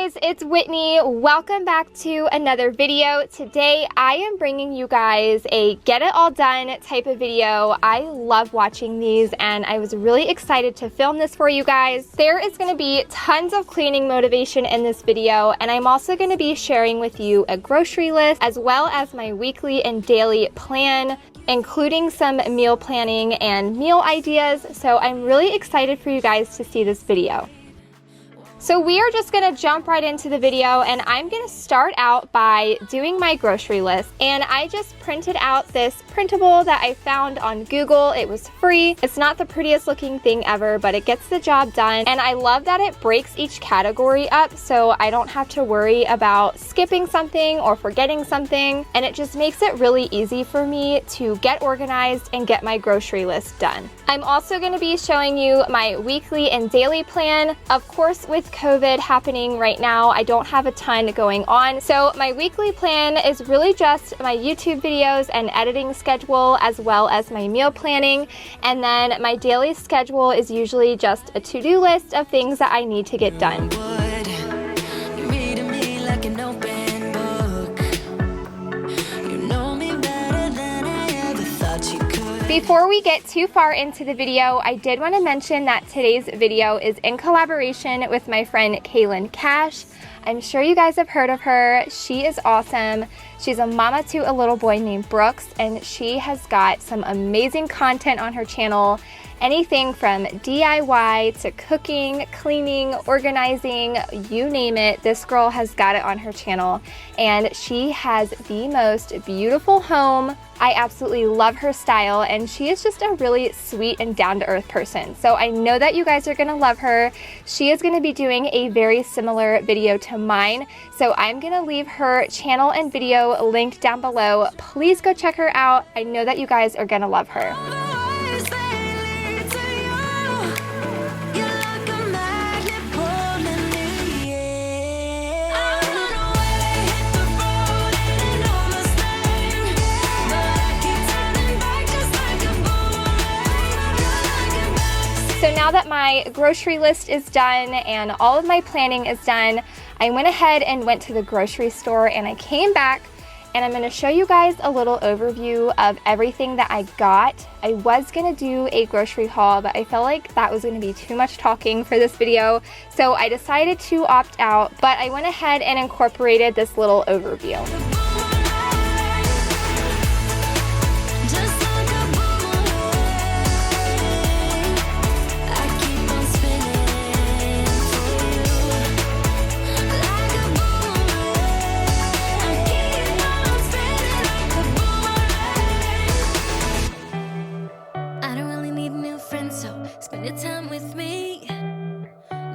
guys, it's Whitney. Welcome back to another video. Today I am bringing you guys a get it all done type of video. I love watching these and I was really excited to film this for you guys. There is going to be tons of cleaning motivation in this video, and I'm also going to be sharing with you a grocery list as well as my weekly and daily plan, including some meal planning and meal ideas. So I'm really excited for you guys to see this video. So we are just gonna jump right into the video, and I'm gonna start out by doing my grocery list. And I just printed out this printable that I found on Google. It was free. It's not the prettiest looking thing ever, but it gets the job done. And I love that it breaks each category up so I don't have to worry about skipping something or forgetting something. And it just makes it really easy for me to get organized and get my grocery list done. I'm also gonna be showing you my weekly and daily plan. Of course, with COVID happening right now, I don't have a ton going on. So my weekly plan is really just my YouTube videos and editing schedule, as well as my meal planning. And then my daily schedule is usually just a to-do list of things that I need to get done. Before we get too far into the video, I did want to mention that today's video is in collaboration with my friend Kaylin Cash. I'm sure you guys have heard of her. She is awesome. She's a mama to a little boy named Brooks, and she has got some amazing content on her channel. Anything from DIY to cooking, cleaning, organizing, you name it, this girl has got it on her channel. And she has the most beautiful home. I absolutely love her style, and she is just a really sweet and down-to-earth person. So I know that you guys are gonna love her. She is gonna be doing a very similar video to mine. So I'm gonna leave her channel and video linked down below. Please go check her out. I know that you guys are gonna love her. So now that my grocery list is done and all of my planning is done, I went ahead and went to the grocery store, and I came back and I'm going to show you guys a little overview of everything that I got. I was going to do a grocery haul, but I felt like that was going to be too much talking for this video, so I decided to opt out, but I went ahead and incorporated this little overview.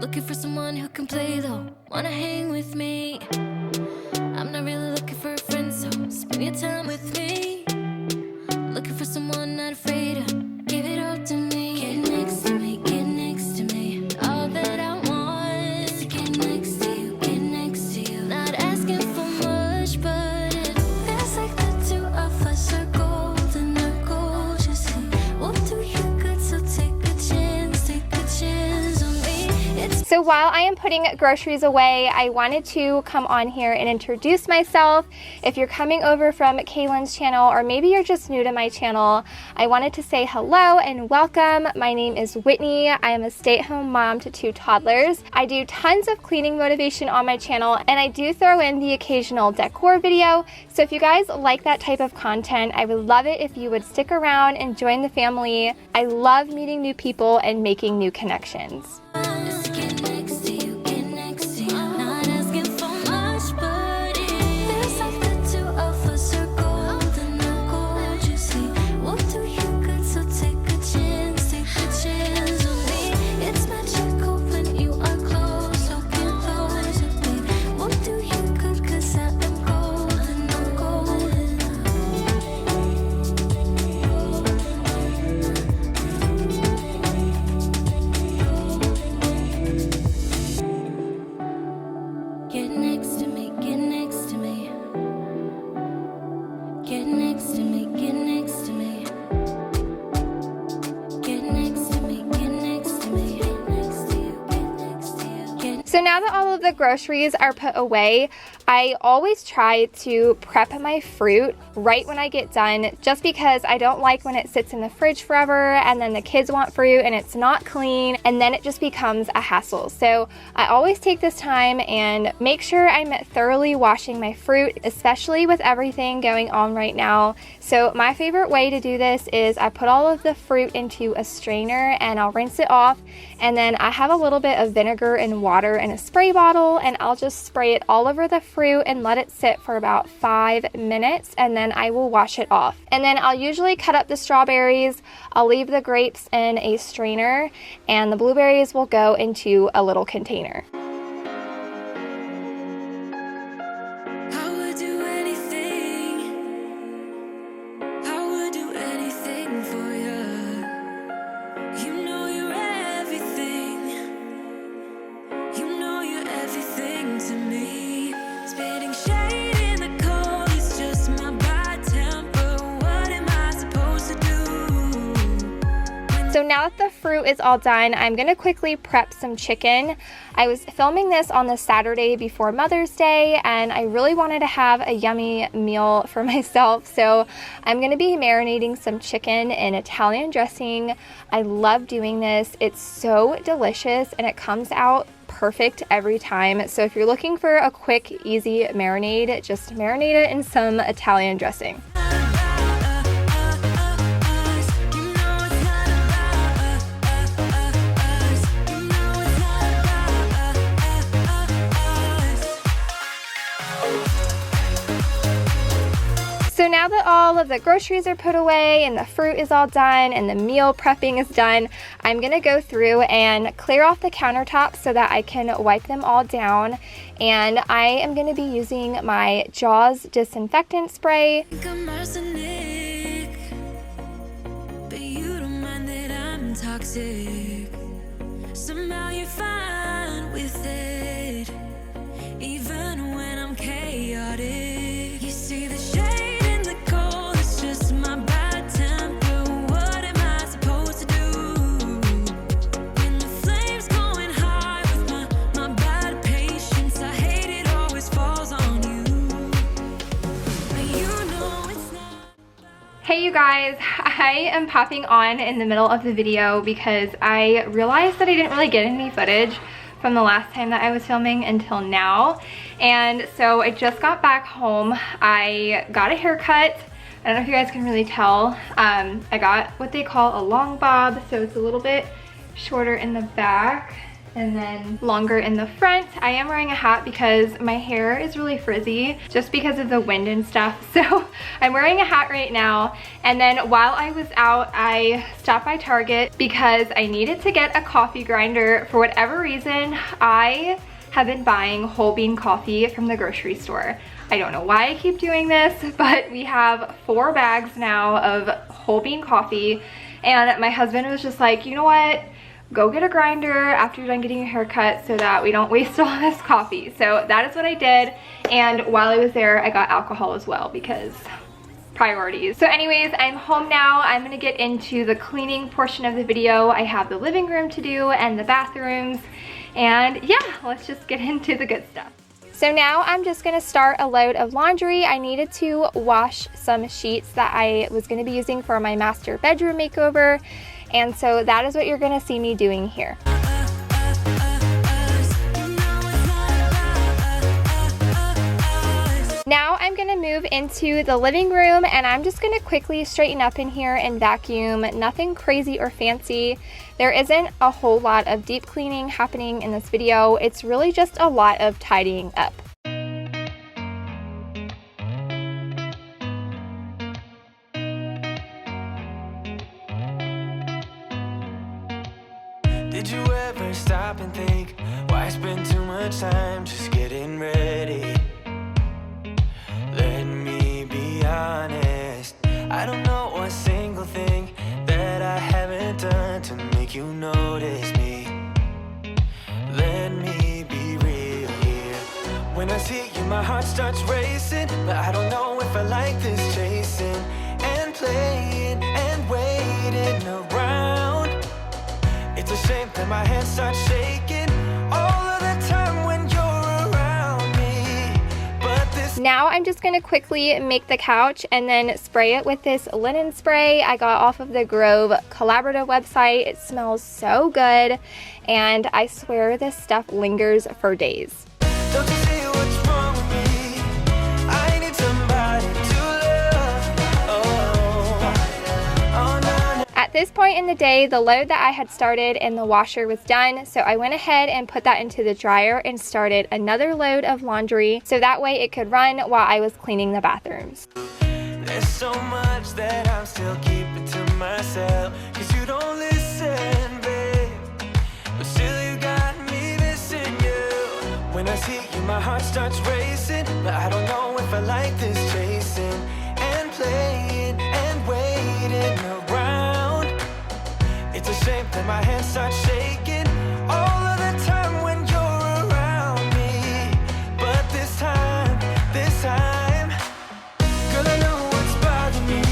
Looking for someone who can play though, wanna hang with me. I'm not really looking for a friend, so spend your time with me. Looking for someone not afraid to give it all to me. Get next to me, get next to me. All that I want is to get next to you, get next to you. Not asking for much, but it feels like the two of us are golden, our gold. You see, we'll do you good, so take a chance on me. So while I am putting groceries away, I wanted to come on here and introduce myself. If you're coming over from Kaylin's channel, or maybe you're just new to my channel, I wanted to say hello and welcome. My name is Whitney. I am a stay-at-home mom to 2 toddlers. I do tons of cleaning motivation on my channel, and I do throw in the occasional decor video. So if you guys like that type of content, I would love it if you would stick around and join the family. I love meeting new people and making new connections. So now that all of of the groceries are put away, I always try to prep my fruit right when I get done, just because I don't like when it sits in the fridge forever and then the kids want fruit and it's not clean and then it just becomes a hassle. So I always take this time and make sure I'm thoroughly washing my fruit, especially with everything going on right now. So my favorite way to do this is I put all of the fruit into a strainer and I'll rinse it off, and then I have a little bit of vinegar and water in a spray bottle and I'll just spray it all over the fruit and let it sit for about 5 minutes, and then I will wash it off. And then I'll usually cut up the strawberries, I'll leave the grapes in a strainer, and the blueberries will go into a little container. So now that the fruit is all done, I'm gonna quickly prep some chicken. I was filming this on the Saturday before Mother's Day, and I really wanted to have a yummy meal for myself. So I'm gonna be marinating some chicken in Italian dressing. I love doing this. It's so delicious and it comes out perfect every time. So if you're looking for a quick, easy marinade, just marinate it in some Italian dressing. So now that all of the groceries are put away and the fruit is all done and the meal prepping is done, I'm gonna go through and clear off the countertops so that I can wipe them all down. And I am gonna be using my Jaws disinfectant spray. Somehow you're fine with it, even when I'm chaotic. You see the shade in the cold, it's just my bad temper. What am I supposed to do when the flame's going high with my bad patience? I hate it always falls on you, but you know it's not. Hey you guys, I am popping on in the middle of the video because I realized that I didn't really get any footage from the last time that I was filming until now. And so I just got back home. I got a haircut. I don't know if you guys can really tell. I got what they call a long bob, so it's a little bit shorter in the back and then longer in the front. I am wearing a hat because my hair is really frizzy just because of the wind and stuff. So I'm wearing a hat right now. And then while I was out, I stopped by Target because I needed to get a coffee grinder. For whatever reason, I have been buying whole bean coffee from the grocery store. I don't know why I keep doing this, but we have 4 bags now of whole bean coffee. And my husband was just like, you know what? Go get a grinder after you're done getting your hair cut so that we don't waste all this coffee. So that is what I did. And while I was there, I got alcohol as well because priorities. So anyways, I'm home now. I'm gonna get into the cleaning portion of the video. I have the living room to do and the bathrooms. And yeah, let's just get into the good stuff. So now I'm just gonna start a load of laundry. I needed to wash some sheets that I was gonna be using for my master bedroom makeover. And so that is what you're gonna see me doing here. Now I'm gonna move into the living room and I'm just gonna quickly straighten up in here and vacuum. Nothing crazy or fancy. There isn't a whole lot of deep cleaning happening in this video. It's really just a lot of tidying up. Did you ever stop and think, why spend too much time just getting ready? Let me be honest, I don't know a single thing that I haven't done to make you notice me. Let me be real here. When I see you, my heart starts racing, but I don't know if I like this chasing and playing and waiting around. It's a shame that my hands start shaking all of the time when you're Now I'm just going to quickly make the couch and then spray it with this linen spray I got off of the Grove Collaborative website. It smells so good, and I swear this stuff lingers for days. Don't you see what's wrong with me? I need somebody to love. Oh, no. At this point in the day, the load that I had started in the washer was done, so I went ahead and put that into the dryer and started another load of laundry so that way it could run while I was cleaning the bathrooms. There's so much that I'm still keeping to myself, 'cause you don't listen, babe. But still you got me missing you. When I see you, my heart starts racing, but I don't know if I like this chasing and playing and waiting around. It's a shame that my hands start shaking all of the time when you're around me. But this time, girl, I know what's bothering me.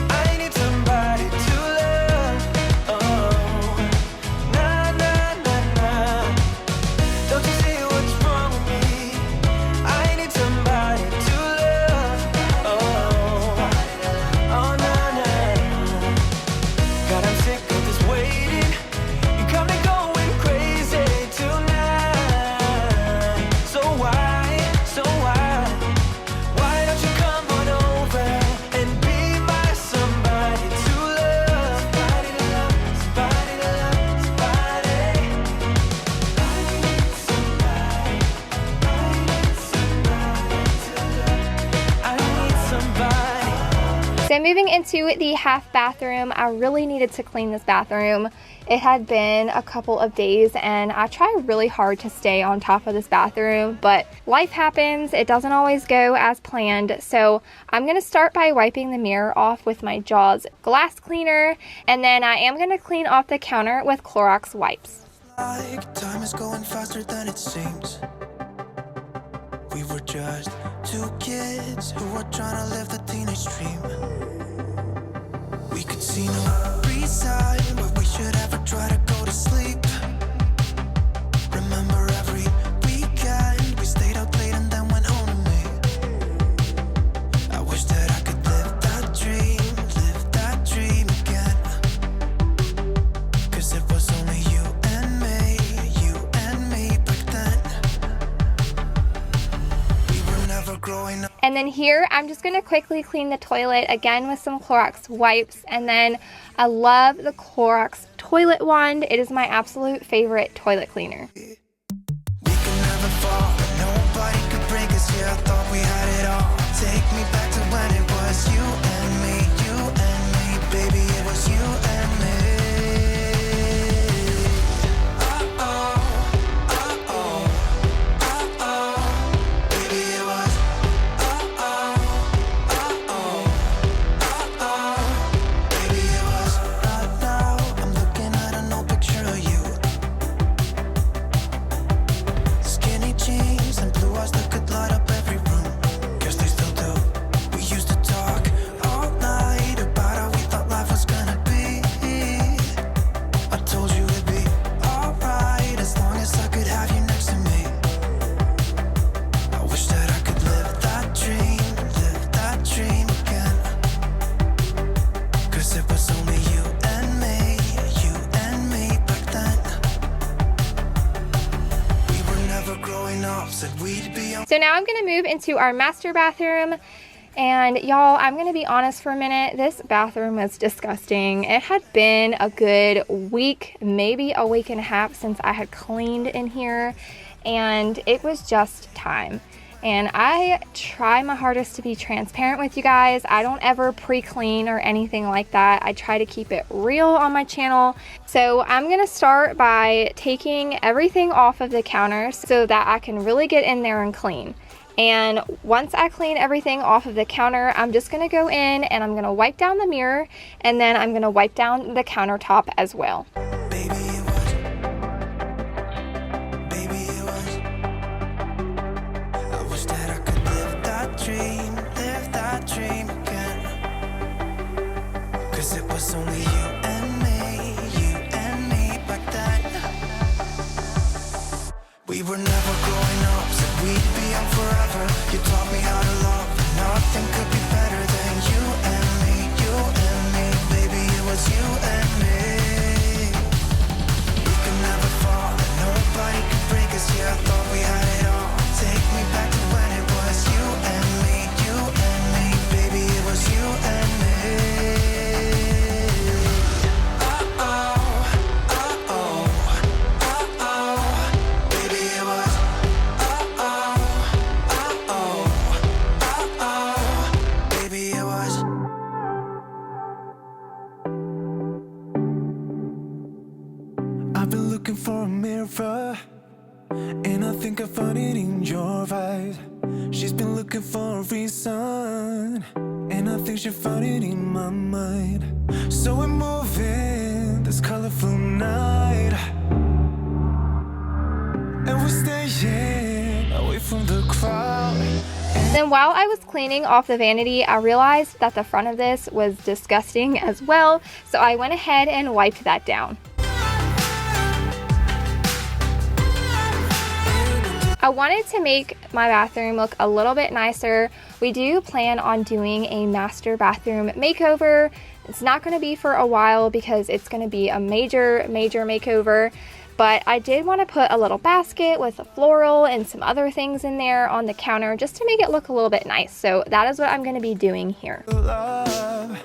I need somebody to love. Oh, nah, nah, nah, nah. Don't you see what's wrong with me? I need somebody to love. Oh, oh, nah, nah. God, I'm sick of this waiting. You got me going crazy tonight. So why don't you come on over and be my somebody to love? Somebody to love, somebody to love, somebody. I need somebody to love. I need somebody. So moving into the half bathroom, I really needed to clean this bathroom. It had been a couple of days and I try really hard to stay on top of this bathroom, but life happens. It doesn't always go as planned. So I'm going to start by wiping the mirror off with my Jaws glass cleaner, and then I am going to clean off the counter with Clorox wipes. Like time is going faster than it seems. We were just two kids who were trying to live the teenage dream. We could see no reason why we should ever try to go to sleep. Remember every weekend we stayed out late and then went home to me. I wish that I could live that dream again. 'Cause it was only you and me back then. We were never growing up. And then here, I'm just going to quickly clean the toilet again with some Clorox wipes. And then I love the Clorox toilet wand. It is my absolute favorite toilet cleaner. We could never fall, nobody could break us. Yeah, I thought we had it all. Take me back to when it was you and me, baby, it was you and me. Baby, it was baby, it was. Right now, I'm looking at an old picture of you. Skinny jeans and blue eyes that could light up every room. Guess they still do. We used to talk all night about how we thought life was gonna be. I told you it'd be alright as long as I could have you next to me. I wish that I could live that dream again. 'Cause it was only you and me back then. We were never growing up, said we'd be on. So now I'm going to move into our master bathroom. And y'all, I'm going to be honest for a minute. This bathroom was disgusting. It had been a good week, maybe a week and a half since I had cleaned in here. And it was just time. And I try my hardest to be transparent with you guys. I don't ever pre-clean or anything like that. I try to keep it real on my channel. So I'm gonna start by taking everything off of the counters so that I can really get in there and clean. And once I clean everything off of the counter, I'm just gonna go in and I'm gonna wipe down the mirror, and then I'm gonna wipe down the countertop as well. Baby, it was. Baby, it was. I wish that I could live that dream again. 'Cause it was only you and me back then. We were never growing up, said we'd be young forever. You taught me looking for a reason, and I think she found it in my mind. So we're moving this colorful night, and we're staying away from the crowd. Then while I was cleaning off the vanity, I realized that the front of this was disgusting as well, so I went ahead and wiped that down. I wanted to make my bathroom look a little bit nicer. We do plan on doing a master bathroom makeover. It's not going to be for a while because it's going to be a major makeover. But I did want to put a little basket with a floral and some other things in there on the counter just to make it look a little bit nice. So that is what I'm going to be doing here. Love,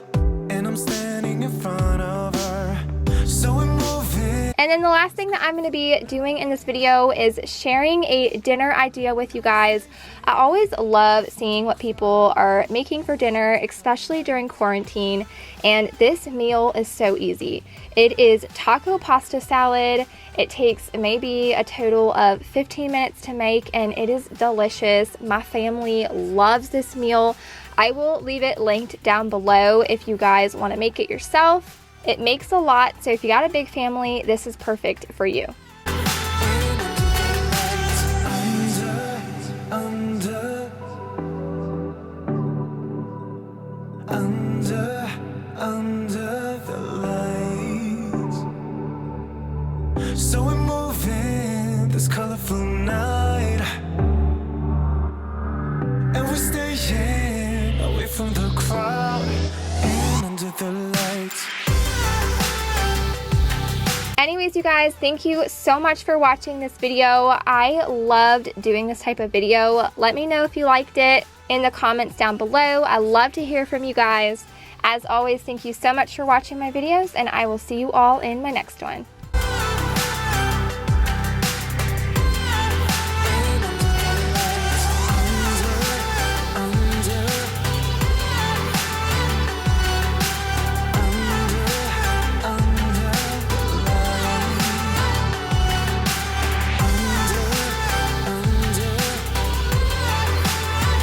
and I'm standing in front of her. So we're moving. And then the last thing that I'm going to be doing in this video is sharing a dinner idea with you guys. I always love seeing what people are making for dinner, especially during quarantine. And this meal is so easy. It is taco pasta salad. It takes maybe a total of 15 minutes to make, and it is delicious. My family loves this meal. I will leave it linked down below if you guys want to make it yourself. It makes a lot, so if you got a big family, this is perfect for you. Under the lights. So we're moving this colorful night, and we're staying away from the crowd and under the lights. Anyways, you guys, thank you so much for watching this video. I loved doing this type of video. Let me know if you liked it in the comments down below. I love to hear from you guys. As always, thank you so much for watching my videos, and I will see you all in my next one.